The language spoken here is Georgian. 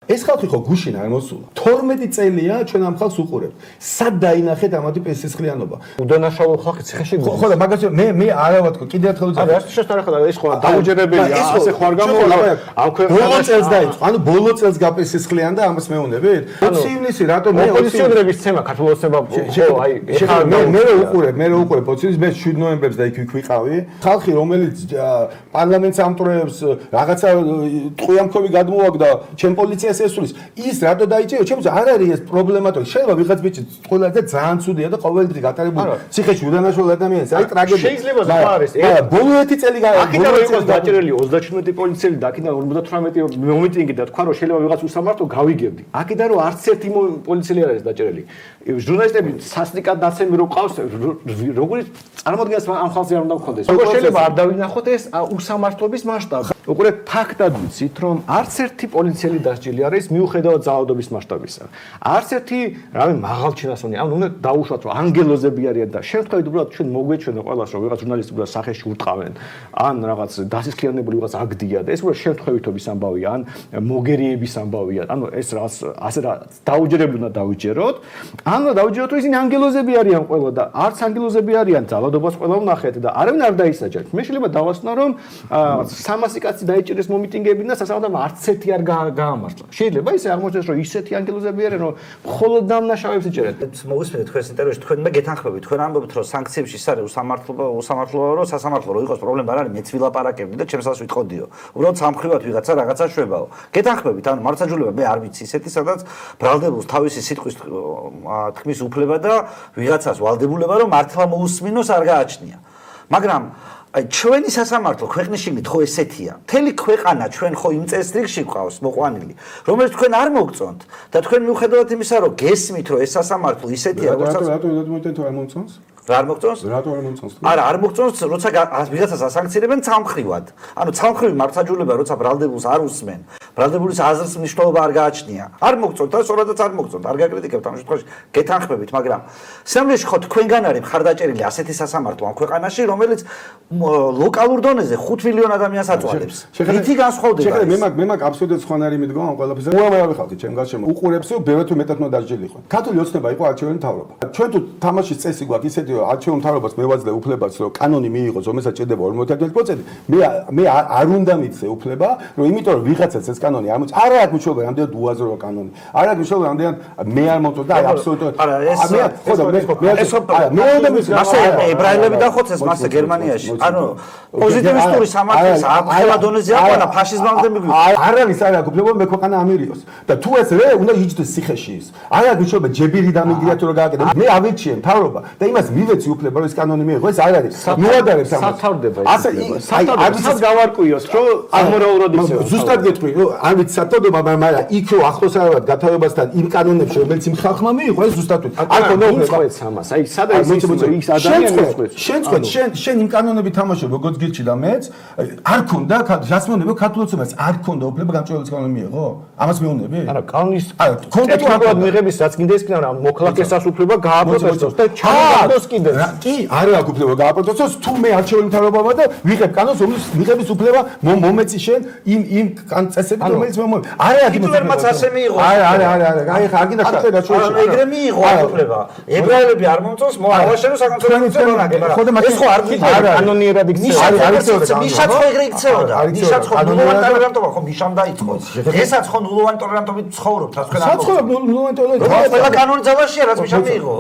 ეს ხალხი ხო გუშინ არ მოსულა. 12 წელია ჩვენ ამ ხალხს უყურებთ. სად დაინახეთ ამათი სისხლიანობა? უდანაშაულო ხალხი ციხეში ხო და მაგას მე არა ვთქო, კიდე ერთხელ არა, ეს შესაძლოა ეს ხო დაუჯერებელია, ასე ხო არ გამოვა ამ ქვეყანაში. ბოლო წელს დაიწყო. ანუ ბოლო წელს გაპესისხლიან და ამას მეუნებით? 20 ივნისი რატომ მე ოპოზიციონერების ცემა ქართულოს ცემა ხო აი მე რო უყურებ ოპოზიციის მე 7 ნოემბერს და იქ ვიყავი. ხალხი რომელიც პარლამენტს ამტვრევს, რაღაცა ტყუიამქები გადმოაგდა, ჩემ პოლიციას ესulis. ის რატო დაიჭირა? ჩემთვის არ არის ეს პრობლემატური. შეიძლება ვიღაც ბიჭი ყველაზე ძალიან ცუდია და ყოველდღე გატარებული ციხეში უდანაშაულო ადამიანს. აი ტრაგედია. შეიძლება ზღვა არის. ბოლო 1 წელი აქედან რომ იყოს დაჭერილი 37 პოლიციელი და აქედან 58 მომიტინგი და თქვა რომ შეიძლება ვიღაც უსამართლო გავიგებდი. აქედან რომ არც ერთი პოლიციელი არ არის დაჭერილი. ჟურნალისტები სასტიკად დაცემი რო ყავს, როგორი წარმოადგენს ამ ხალხზე არ უნდა გქონდეს. როგორ შეიძლება არ დავინახოთ ეს უსამართლობის მასშტაბი. უყურეთ, ფაქტად ვიცით რომ არც ერთი პოლიციელი დასჯილი არის მიუხედავად ძალადობის მასშტაბისა. არც ერთი რავი მაღალჩინასონი, ანუ უნდა დაუშვათ რომ ანგელოზები არიან და შემთხვევით უბრალოდ ჩვენ მოგვეჩვენა ყველას რომ ვიღაც ჟურნალისტი უბრალოდ სახეში ურტყავენ, ან რაღაც დასისქიანებული ვიღაც აგდია და ეს უბრალოდ შემთხვევითობის ამბავია, ან მოგერიების ამბავია. ანუ ეს რაღაც ასე რა დაუჯერებლად უნდა დავიჯეროთ. ანუ დავიჯეროთ რომ ისინი ანგელოზები არიან ყველა და არც ანგელოზები არიან, ძალადობას ყველა ვნახეთ და არავინ არ დაისაჯეთ. მე შეიძლება დავასწრო რომ 300 კაცი დაიჭირეს მომიტინგები და სასამართლომ არც ერთი არ გაამართლა. შეიძლება ისე აღმოჩნდეს რომ ისეთი ანგელოზები არიან რომ მხოლოდ დამნაშავეებს იჭერენ. მოგისმენთ თქვენს ინტერვიუში თქვენ მე გეთანხმებით თქვენ ამბობთ რომ სანქციებში ის არის უსამართლობა რომ სასამართლო რო იყოს პრობლემა არ არის მეც ვილაპარაკებდი და ჩემსაც ვიტყოდიო. უბრალოდ სამხრივად ვიღაცა რაღაცა შვებაო. გეთანხმებით ანუ მართლმსაჯულება მე არ ვიცი ისეთი სადაც ბრალდებულს თავისი სიტყვის თქმის უფლება და ვიღაცას ვალდებულება რომ მართლა მოусმინოს არ გააჩნია. მაგრამ აი ჩვენი სასამართლო ქვეყნის შიგნით ხო ესეთია. მთელი ქვეყანა ჩვენ ხო იმ წესრიგში გვყავს მოყვანილი, რომელიც თქვენ არ მოგწონთ და თქვენ მიუხედავად იმისა, რომ გესმით, რომ ეს სასამართლო ისეთია, როგორცაც რატო არ მომწონს? რა არ მოგწონს? რატო არ მომწონს? არა, არ მოგწონს, როცა ვიღაცას ასანქცირებენ ცალმხრივად. ანუ ცალმხრივი მართლმსაჯულება, როცა ბრალდებულს არ უსმენ, ბრალდებულის აზრს მნიშვნელობა არ გააჩნია. არ მოგწონთ და სწორადაც არ მოგწონთ. არ გაკრიტიკებთ ამ შემთხვევაში, გეთანხმებით, მაგრამ სამდროში ხო თქვენგან არის მხარდაჭერილი ასეთი სასამართლო ამ ქვეყანაში, რომელიც ლოკალურ დონეზე 5 მილიონ ადამიანს აწვავებს. რითი განსხვავდება? შეხება მე მაგ აბსოლუტურად სხვანაირი მიდგომა ამ ყველაფერზე. უამრავი ხალხი ჩემ გარშემო უყურებს, ბევრად მეტად უნდა დასჯილიყო. ქართული ოცნება იყო არჩეული მთავრობა. ჩვენ თუ თამაშის წესი გვაქვს ისეთი არჩეულ მთავრობას მევაძლე უფლებას რომ კანონი მიიღოს რომელსაც ჭირდება 51%. მე არ უნდა მიცე უფლება, რომ იმიტომ რომ ვიღაცას ეს კანონი არ მოწ. არა აქვს მნიშვნელობა რამდენად უაზროა კანონი. არ აქვს მნიშვნელობა რამდენად მე არ მომწონს და აბსოლუტურად. არა ეს მე უნდა მიცე. მასე ებრაელები დახოცეს მასე გერმანიაში. ანუ პოზიტივისტური სამართლის ახლა დონეზე აყვანა ფაშიზმამდე მიგვიყვება. არ არის არა უფლება მე ქვეყანა ამირიოს. და თუ ეს რე უნდა იჯდეს ციხეში ის. არ აქვს მნიშვნელობა ჯებირი დამიგდიათ რომ გააკეთე. მე ავირჩიე მთავრობა და იმას მივეცი უფლება რომ ეს კანონი მიიღო ეს არ არის. მიუადარებს ამას. სათავდება ის. სათავდება გავარკვიოს რომ ამორალურად იქნება. ზუსტად გეტყვი რომ არ ვიცი სათავდება მაგრამ იქ რო ახლოს არავად გათავებასთან იმ კანონებში რომელიც იმ ხალხმა მიიღო ეს ზუსტად არ ქონდა უფლება ამას. აი სადა ის ადამიანი შენ იმ კანონები თამაშობ როგორც გირჩი და მეც არ ქონდა რასმონება ქართულოცებას არ ქონდა უფლება გამჭვირვალეს კანონი მიიღო ამას მეუნები არა კანონის ქონდა თვალად მიღების რაც კიდე ის კიდე მოქალაქეს უფლება გააპროტესტოს და ჩამოაგდოს კიდე კი არ აქვს უფლება გააპროტესტოს თუ მე არჩეული მთავრობა ვარ და ვიღებ კანონს რომლის მიღების უფლება მომეცი შენ იმ წესებით რომელიც მომე არ აქვს ჰიტლერმაც ასე მიიღო არა აი ხა აგინდა შეხება შუაში ეგრე მიიღო ამ უფლება ებრაელები არ მომწონს მოავაშენო საკონტროლო მაგრამ ეს ხო არ გიქნება კანონიერად იქცევა მიშაც ხო ეგრე იქცეოდა მიშაც ხო ნულოვანი ტოლერანტობა ხო მიშამ დაიწყო ესაც ხო ნულოვანი ტოლერანტობით ცხოვრობთ თქვენ არ საცხობ ნულოვანი ტოლერანტობა ყველა კანონი ძალაშია რაც მიშამ მიიღო